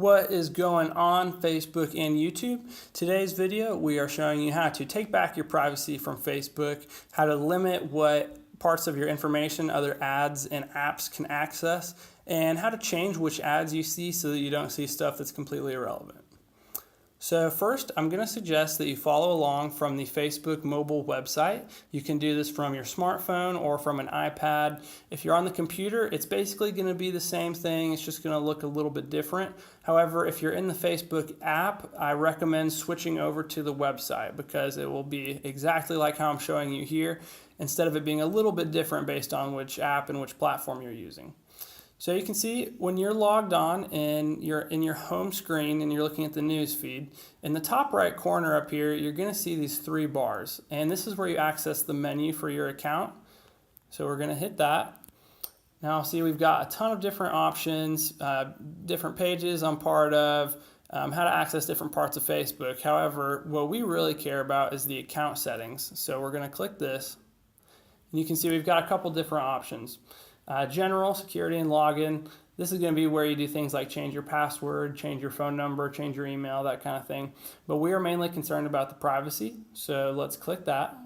What is going on Facebook and YouTube? Today's video we are showing you how to take back your privacy from Facebook, how to limit what parts of your information other ads and apps can access, and how to change which ads you see so that you don't see stuff that's completely irrelevant. So first, I'm going to suggest that you follow along from the Facebook mobile website. You can do this from your smartphone or from an iPad. If you're on the computer, it's basically going to be the same thing. It's just going to look a little bit different. However, if you're in the Facebook app, I recommend switching over to the website because it will be exactly like how I'm showing you here, instead of it being a little bit different based on which app and which platform you're using. So you can see when you're logged on and you're in your home screen and you're looking at the news feed, in the top right corner up here, you're going to see these three bars. And this is where you access the menu for your account. So we're going to hit that. Now see we've got a ton of different options, different pages I'm part of, how to access different parts of Facebook. However, what we really care about is the account settings. So we're going to click this. And you can see we've got a couple different options. General, security, and login. This is going to be where you do things like change your password, change your phone number, change your email, that kind of thing. But we are mainly concerned about the privacy, so let's click that.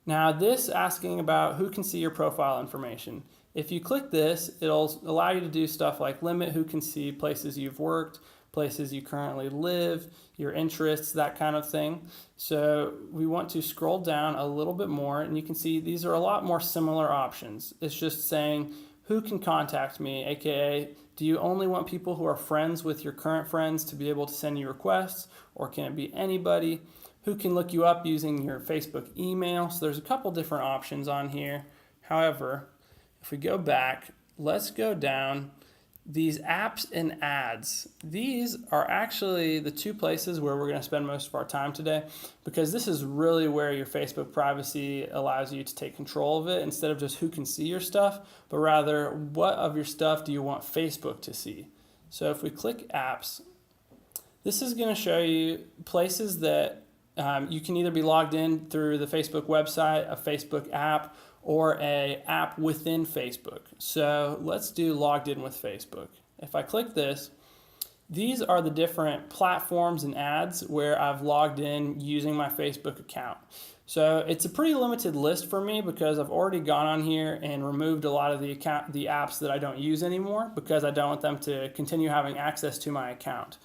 Now this asking about who can see your profile information. If you click this, it'll allow you to do stuff like limit who can see places you've worked, places you currently live, your interests, that kind of thing. So we want to scroll down a little bit more, and you can see these are a lot more similar options. It's just saying who can contact me, aka do you only want people who are friends with your current friends to be able to send you requests, or can it be anybody? Who can look you up using your Facebook email? So there's a couple different options on here. However, if we go back, let's go down. These apps and ads, these are actually the two places where we're going to spend most of our time today, because this is really where your Facebook privacy allows you to take control of it, instead of just who can see your stuff, but rather what of your stuff do you want Facebook to see. So if we click apps, this is going to show you places that you can either be logged in through the Facebook website, a Facebook app, or an app within Facebook. So let's do logged in with Facebook. If I click this, these are the different platforms and ads where I've logged in using my Facebook account. So it's a pretty limited list for me because I've already gone on here and removed a lot of the apps that I don't use anymore, because I don't want them to continue having access to my account.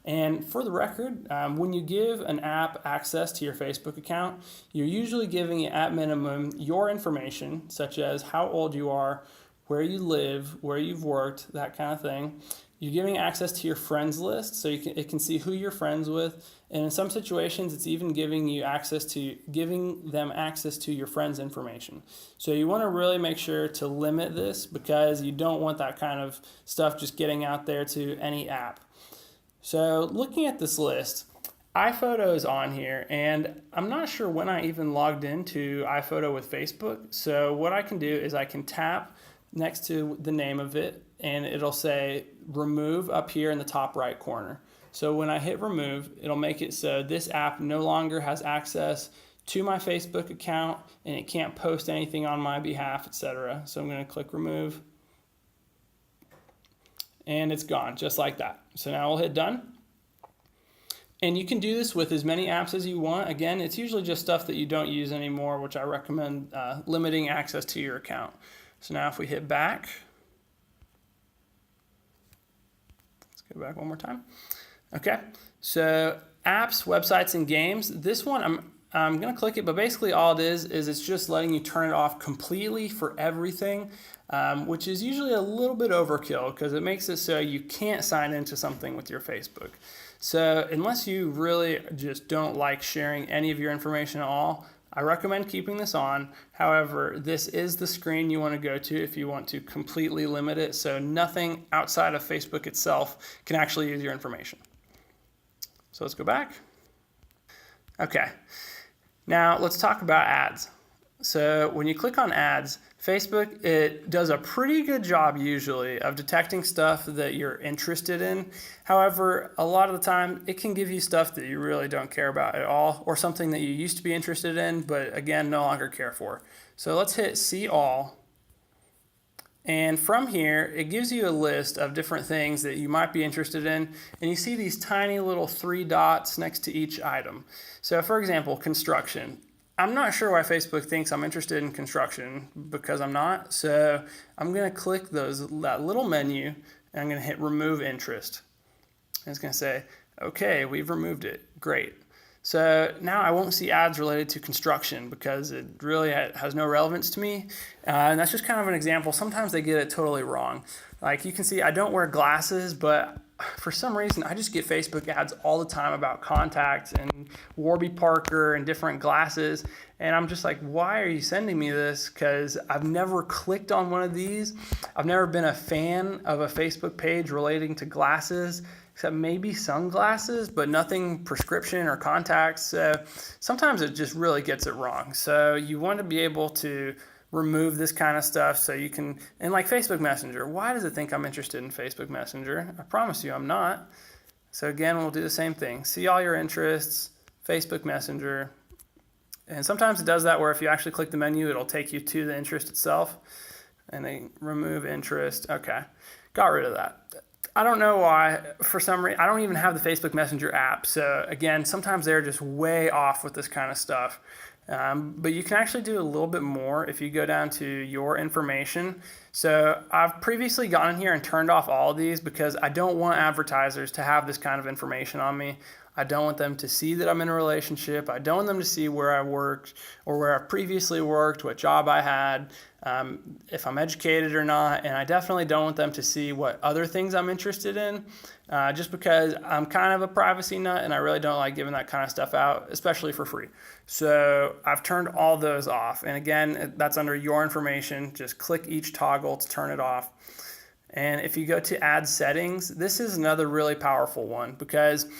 And for the record, when you give an app access to your Facebook account, you're usually giving it at minimum your information, such as how old you are, where you live, where you've worked, that kind of thing. You're giving access to your friends list, so it can see who you're friends with. And in some situations, it's even giving them access to your friends' information. So you want to really make sure to limit this, because you don't want that kind of stuff just getting out there to any app. So looking at this list, iPhoto is on here, and I'm not sure when I even logged into iPhoto with Facebook. So what I can do is I can tap next to the name of it, and it'll say remove up here in the top right corner. So when I hit remove, it'll make it so this app no longer has access to my Facebook account, and it can't post anything on my behalf, etc. So I'm going to click remove. And it's gone, just like that. So now we'll hit done. And you can do this with as many apps as you want. Again, it's usually just stuff that you don't use anymore, which I recommend limiting access to your account. So now if we hit back, let's go back one more time. Okay, so apps, websites, and games. This one, I'm going to click it, but basically all it is it's just letting you turn it off completely for everything, which is usually a little bit overkill because it makes it so you can't sign into something with your Facebook. So unless you really just don't like sharing any of your information at all, I recommend keeping this on. However, this is the screen you want to go to if you want to completely limit it, so nothing outside of Facebook itself can actually use your information. So let's go back. Okay. Now let's talk about ads. So when you click on ads, Facebook, it does a pretty good job usually of detecting stuff that you're interested in. However, a lot of the time it can give you stuff that you really don't care about at all, or something that you used to be interested in, but again, no longer care for. So let's hit see all. And from here, it gives you a list of different things that you might be interested in. And you see these tiny little 3 dots next to each item. So for example, construction. I'm not sure why Facebook thinks I'm interested in construction, because I'm not. So I'm going to click that little menu and I'm going to hit remove interest. And it's going to say, okay, we've removed it. Great. So now I won't see ads related to construction because it really has no relevance to me. And that's just kind of an example. Sometimes they get it totally wrong. Like you can see, I don't wear glasses, but for some reason, I just get Facebook ads all the time about contacts and Warby Parker and different glasses. And I'm just like, why are you sending me this? Because I've never clicked on one of these. I've never been a fan of a Facebook page relating to glasses, except maybe sunglasses, but nothing prescription or contacts. So sometimes it just really gets it wrong. So you want to be able to remove this kind of stuff so you can, and like Facebook Messenger, why does it think I'm interested in Facebook Messenger? I promise you I'm not. So again, we'll do the same thing. See all your interests, Facebook Messenger. And sometimes it does that where if you actually click the menu, it'll take you to the interest itself. And then remove interest. Okay, got rid of that. I don't know why, for some reason, I don't even have the Facebook Messenger app. So again, sometimes they're just way off with this kind of stuff. But you can actually do a little bit more if you go down to your information. So I've previously gone in here and turned off all of these because I don't want advertisers to have this kind of information on me. I don't want them to see that I'm in a relationship. I don't want them to see where I worked or where I previously worked, what job I had, if I'm educated or not. And I definitely don't want them to see what other things I'm interested in, just because I'm kind of a privacy nut and I really don't like giving that kind of stuff out, especially for free. So I've turned all those off. And again, that's under your information. Just click each toggle to turn it off. And if you go to ad settings, this is another really powerful one because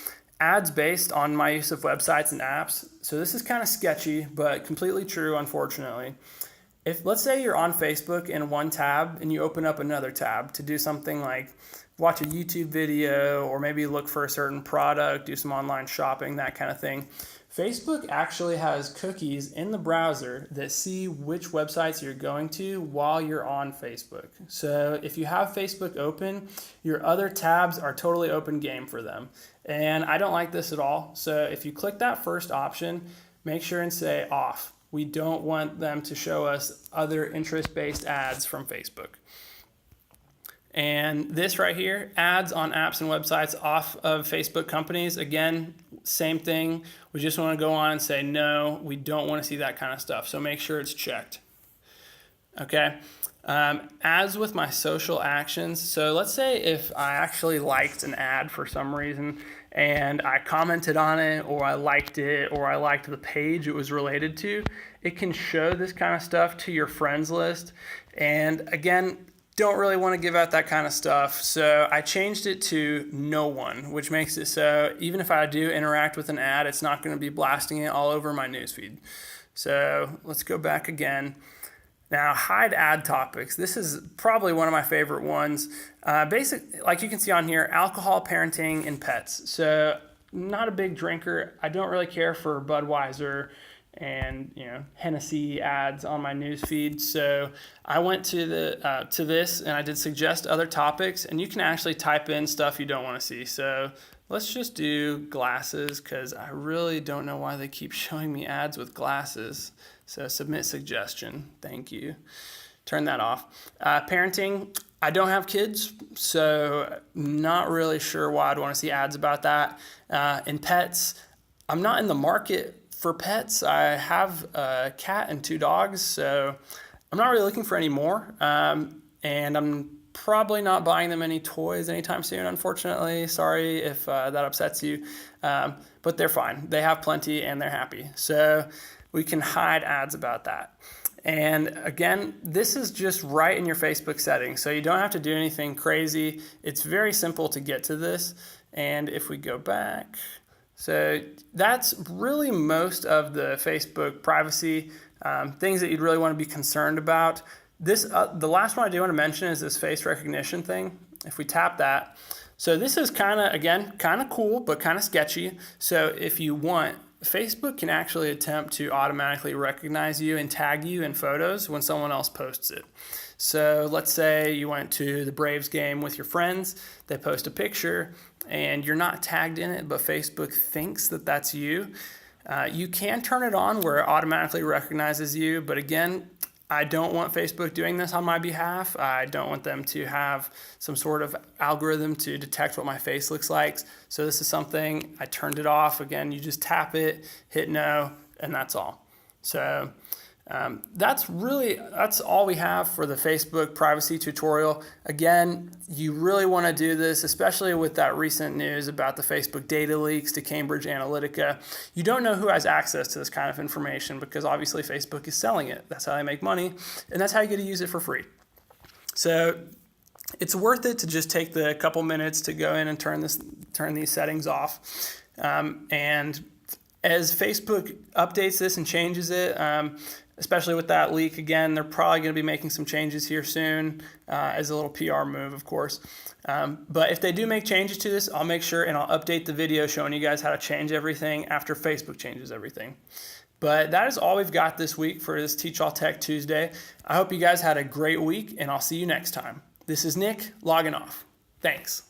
ads based on my use of websites and apps. So this is kind of sketchy, but completely true, unfortunately. If let's say you're on Facebook in one tab and you open up another tab to do something like watch a YouTube video or maybe look for a certain product, do some online shopping, that kind of thing. Facebook actually has cookies in the browser that see which websites you're going to while you're on Facebook. So if you have Facebook open, your other tabs are totally open game for them. And I don't like this at all. So if you click that first option, make sure and say off. We don't want them to show us other interest-based ads from Facebook. And this right here, ads on apps and websites off of Facebook companies. Again, same thing. We just want to go on and say, no, we don't want to see that kind of stuff. So make sure it's checked. Okay. As with my social actions, so let's say if I actually liked an ad for some reason and I commented on it or I liked the page it was related to, it can show this kind of stuff to your friends list. And again, don't really want to give out that kind of stuff. So I changed it to no one, which makes it so even if I do interact with an ad, it's not going to be blasting it all over my newsfeed. So let's go back again. Now, hide ad topics. This is probably one of my favorite ones. Like you can see on here, alcohol, parenting, and pets. So not a big drinker. I don't really care for Budweiser and Hennessy ads on my news feed. So I went to this and I did suggest other topics, and you can actually type in stuff you don't want to see. So let's just do glasses because I really don't know why they keep showing me ads with glasses. So submit suggestion. Thank you. Turn that off. Parenting. I don't have kids, so not really sure why I'd want to see ads about that. And pets. I'm not in the market for pets. I have a cat and 2 dogs, so I'm not really looking for any more. And I'm probably not buying them any toys anytime soon, unfortunately. Sorry if that upsets you. But they're fine. They have plenty and they're happy. So we can hide ads about that. And again, this is just right in your Facebook settings. So you don't have to do anything crazy. It's very simple to get to this. And if we go back, so that's really most of the Facebook privacy things that you'd really want to be concerned about. This the last one I do want to mention is this face recognition thing. If we tap that, so this is kind of cool, but kind of sketchy. So if you want, Facebook can actually attempt to automatically recognize you and tag you in photos when someone else posts it. So let's say you went to the Braves game with your friends, they post a picture and you're not tagged in it, but Facebook thinks that that's you. You can turn it on where it automatically recognizes you, but again, I don't want Facebook doing this on my behalf. I don't want them to have some sort of algorithm to detect what my face looks like. So this is something, I turned it off. Again, you just tap it, hit no, and that's all. So that's all we have for the Facebook privacy tutorial. Again, you really want to do this, especially with that recent news about the Facebook data leaks to Cambridge Analytica. You don't know who has access to this kind of information because obviously Facebook is selling it. That's how they make money, and that's how you get to use it for free. So it's worth it to just take the couple minutes to go in and turn these settings off. And as Facebook updates this and changes it, especially with that leak, again, they're probably going to be making some changes here soon as a little PR move, of course. But if they do make changes to this, I'll make sure and I'll update the video showing you guys how to change everything after Facebook changes everything. But that is all we've got this week for this Teach All Tech Tuesday. I hope you guys had a great week, and I'll see you next time. This is Nick logging off. Thanks.